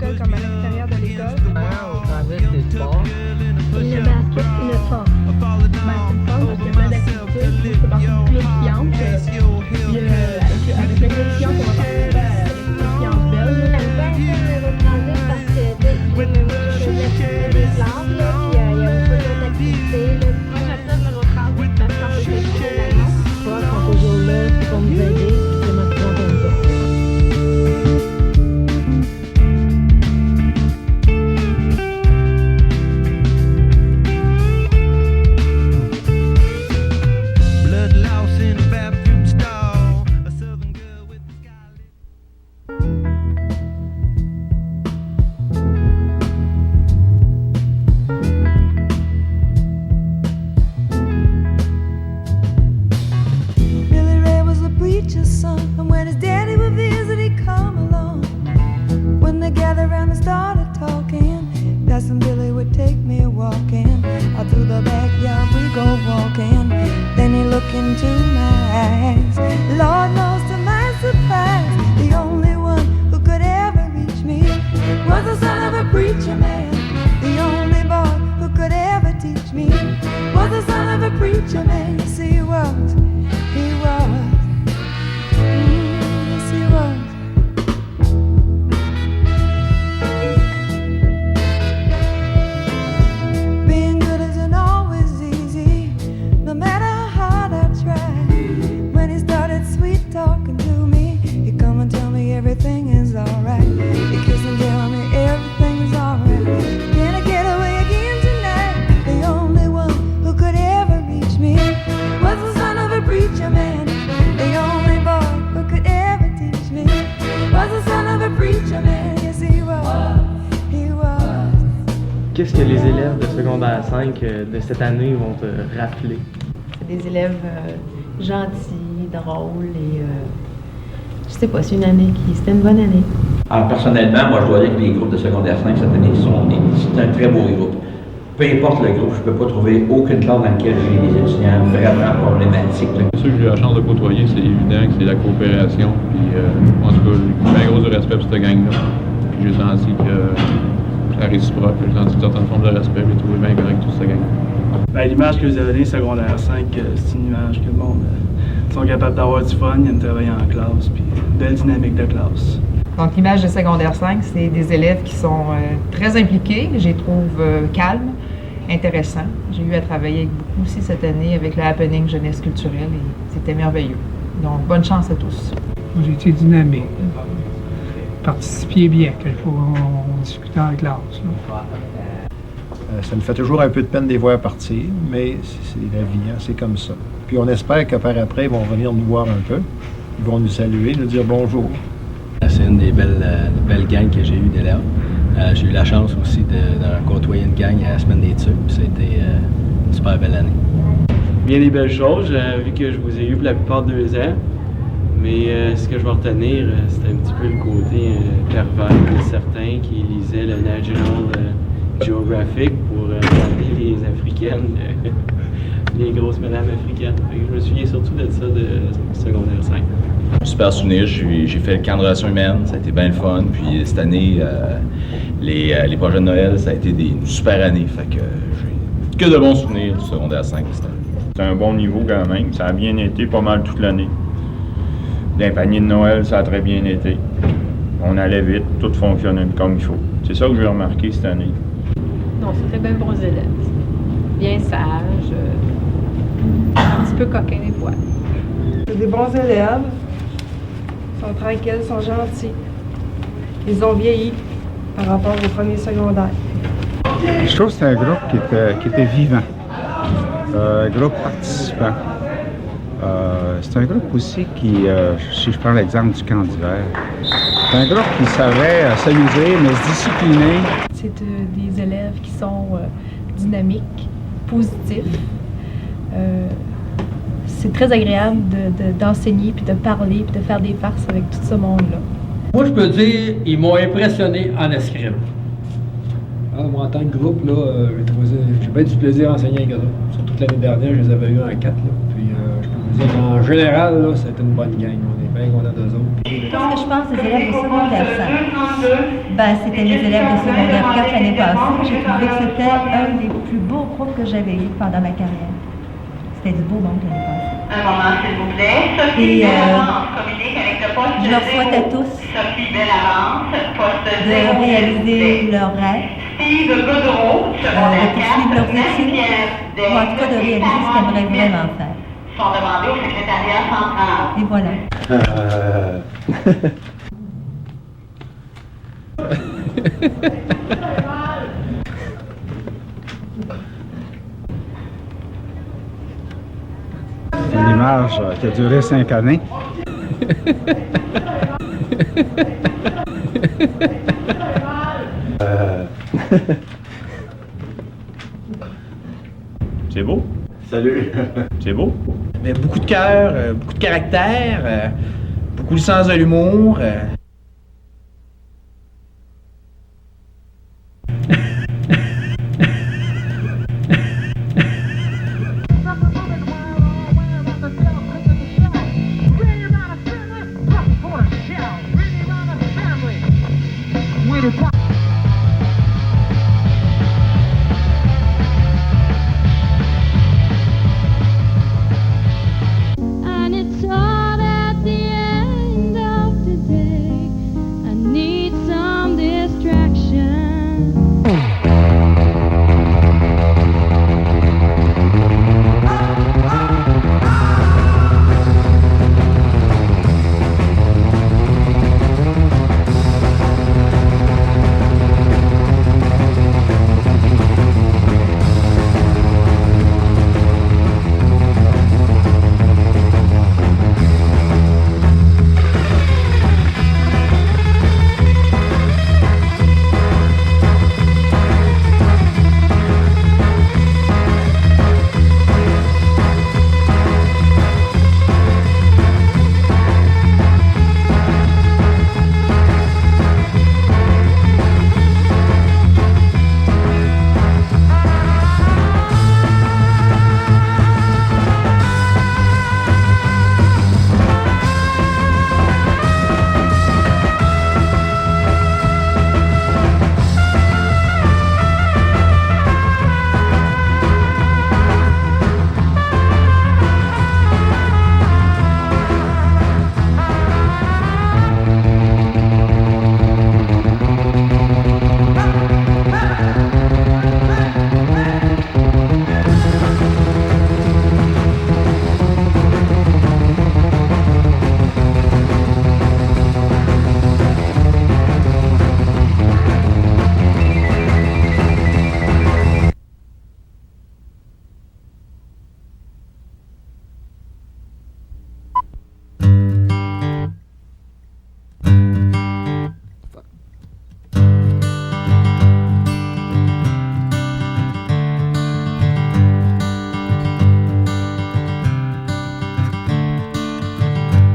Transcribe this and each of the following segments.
l'école comme à l'extérieur de l'école. Au travers des sports. Le basket, le sport. C'est le fun parce qu'il y a plein d'activités, c'est partie du club science. Puis avec le club science, on va participer à les sciences belges. J'aime bien ça, l'organiser parce que je faisais des classes, là, puis il y a beaucoup d'autres activités. Moi, j'aime ça de me reprendre parce qu'on fait quelque chose d'avant. Les sports sont toujours là pour nous aider, puis c'est motivant pour nous autres. Into my eyes, Lord knows to my surprise, the only one who could ever reach me was the son of a preacher man. The only boy who could ever teach me was the son of a preacher man. Yes, he was, yes, he was. Being good isn't always easy, no matter when he started sweet talking to me, he'd come and tell me everything is alright. He'd kiss and tell me everything is alright. Can I get away again tonight? The only one who could ever reach me was the son of a preacher man. The only boy who could ever teach me was the son of a preacher man. Yes, he was, he was. Qu'est-ce que les élèves de secondaire 5 de cette année vont te rappeler? Des élèves gentils, drôles et je sais pas, c'était une bonne année. Alors personnellement, moi je dois dire que les groupes de secondaire 5 cette année c'est un très beau groupe. Peu importe le groupe, je peux pas trouver aucune classe dans laquelle j'ai des étudiants vraiment problématiques. Ceux que j'ai eu la chance de côtoyer, c'est évident que c'est la coopération. Puis en tout cas, j'ai bien gros de respect pour cette gang-là. Puis j'ai senti que la réciproque, j'ai senti une certaine forme de respect, j'ai trouvé bien correct toute cette gang. Ben, l'image que vous avez donnée, secondaire 5, c'est une image que le monde sont capables d'avoir du fun, ils aiment travailler en classe, puis une belle dynamique de classe. Donc l'image de secondaire 5, c'est des élèves qui sont très impliqués, je les trouve calmes, intéressants. J'ai eu à travailler avec beaucoup aussi cette année avec le Happening Jeunesse culturelle et c'était merveilleux. Donc bonne chance à tous. J'ai été dynamique, participiez bien, quelquefois on discutait en classe. Ça nous fait toujours un peu de peine de les voir partir, mais c'est la vie, hein, c'est comme ça. Puis on espère que par après, ils vont venir nous voir un peu, ils vont nous saluer, nous dire bonjour. C'est une des belles gangs que j'ai eues d'élèves. J'ai eu la chance aussi de côtoyer une gang à la Semaine des Tucs, puis c'était une super belle année. Bien des belles choses, vu que je vous ai eu pour la plupart de 2 ans. Mais ce que je vais retenir, c'est un petit peu le côté pervers de certains qui lisaient le National Geographic pour regarder les Africaines, les grosses madames africaines. Je me souviens surtout de ça de secondaire 5. Super souvenir, j'ai fait le camp de relations humaines, ça a été bien le fun. Puis cette année, les projets de Noël, ça a été une super année. Fait que j'ai que de bons souvenirs du secondaire 5 cette année. C'est un bon niveau quand même, ça a bien été pas mal toute l'année. D'un panier de Noël, ça a très bien été. On allait vite, tout fonctionnait comme il faut. C'est ça que j'ai remarqué cette année. Non, c'était bien bons élèves. Bien sages, un petit peu coquins des fois. C'est des bons élèves, ils sont tranquilles, ils sont gentils. Ils ont vieilli par rapport au premier secondaire. Je trouve que c'est un groupe qui était vivant, un groupe participant. C'est un groupe aussi qui, si je prends l'exemple du camp d'hiver, c'est un groupe qui savait s'amuser, mais se discipliner. C'est des élèves qui sont dynamiques, positifs. C'est très agréable d'enseigner, puis de parler, puis de faire des farces avec tout ce monde-là. Moi, je peux dire, ils m'ont impressionné en escrime. Moi, en tant que groupe, j'ai bien du plaisir à enseigner avec eux. Sur toute l'année dernière, je les avais eu en 4. Là. Puis, je peux vous dire qu'en général, c'était une bonne gang. On est bien contents d'eux autres. Qu'est-ce que je pense des élèves de secondaire 5? C'était mes élèves de secondaire 4 l'année passée. J'ai trouvé que c'était un des plus beaux groupes que j'avais eu pendant ma carrière. C'était du beau monde l'année passée. Un moment, s'il vous plaît. Et communique avec le poste je leur souhaite à tous de réaliser leurs rêves, de poursuivre leurs études, ou en tout cas de réaliser ce qu'ils aimeraient vraiment faire. Sont demandés au secrétariat central. Et voilà. C'est une image qui a duré 5 années. C'est beau. Salut. C'est beau. Mais beaucoup de cœur, beaucoup de caractère, beaucoup de sens de l'humour. And it's hard at the end of the day. I need some distraction.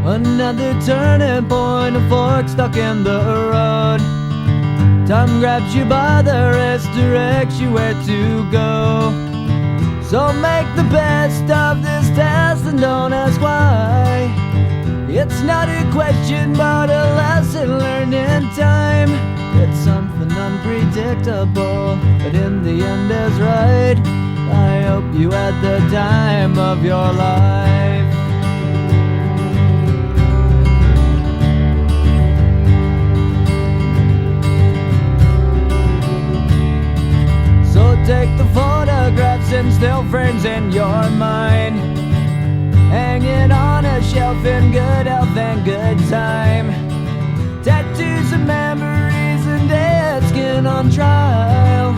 Another turning point, a fork stuck in the road. Time grabs you by the wrist, directs you where to go. So make the best of this test and don't ask why. It's not a question but a lesson learned in time. It's something unpredictable, but in the end is right. I hope you had the time of your life. So take the photographs and still frames in your mind, hanging on a shelf in good health and good time. Tattoos and memories and dead skin on trial.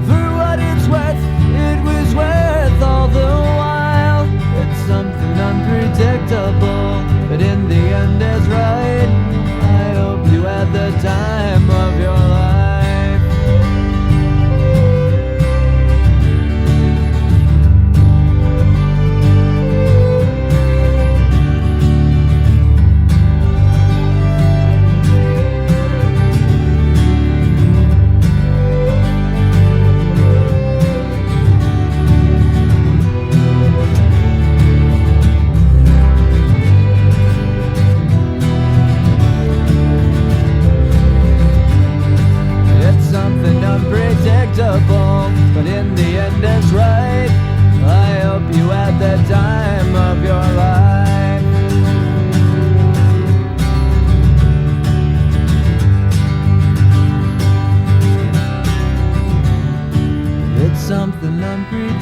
For what it's worth, it was worth all the while. It's something unpredictable, but in the end is right. I hope you had the time of your life.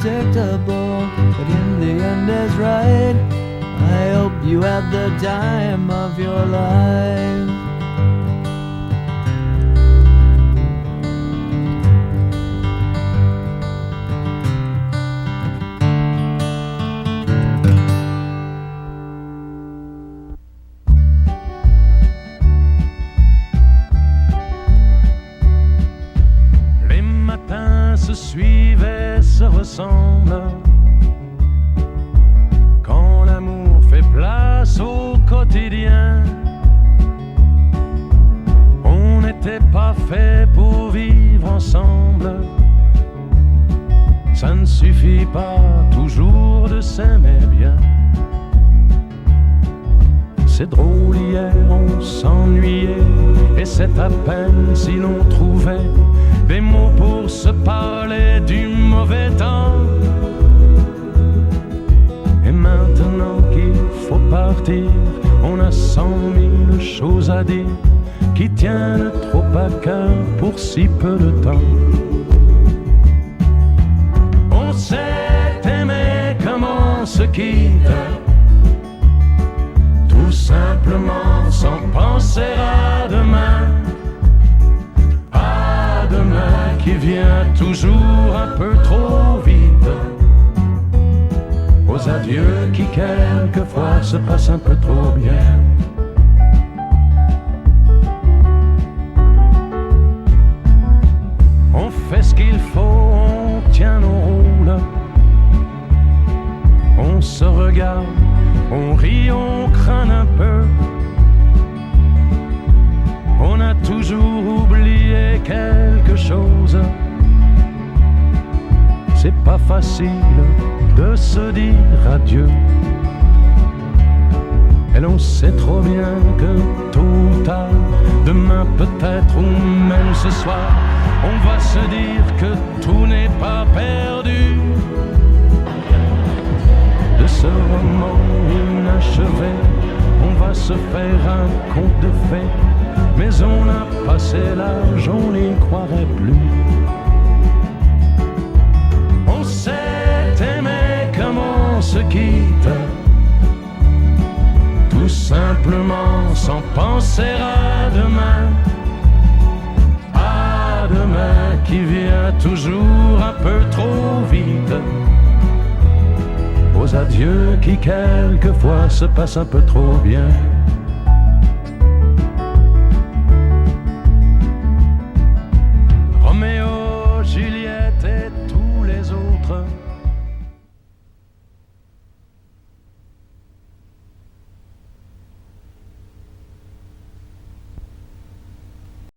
unpredictable, but in the end is right. I hope you had the time of your life. Se suivent, se ressemblent. Quand l'amour fait place au quotidien, on n'était pas fait pour vivre ensemble. Ça ne suffit pas toujours de s'aimer bien. C'est drôle, hier on s'ennuyait, et c'est à peine si l'on trouvait des mots pour se parler du mauvais temps. Et maintenant qu'il faut partir, on a 100 000 choses à dire qui tiennent trop à cœur pour si peu de temps. On s'est aimé comme on se quitte, tout simplement sans penser à demain. Demain qui vient toujours un peu trop vite, aux adieux qui quelquefois se passent un peu trop bien. On fait ce qu'il faut, on tient nos rôles, on se regarde, on rit, on craint un peu. On a toujours oublié quelque chose. C'est pas facile de se dire adieu. Et l'on sait trop bien que tôt ou tard, demain peut-être ou même ce soir, on va se dire que tout n'est pas perdu. De ce roman inachevé, on va se faire un conte de fées. Mais on a passé l'âge, on n'y croirait plus. On s'est aimé comme on se quitte, tout simplement sans penser à demain. À demain qui vient toujours un peu trop vite, aux adieux qui quelquefois se passent un peu trop bien.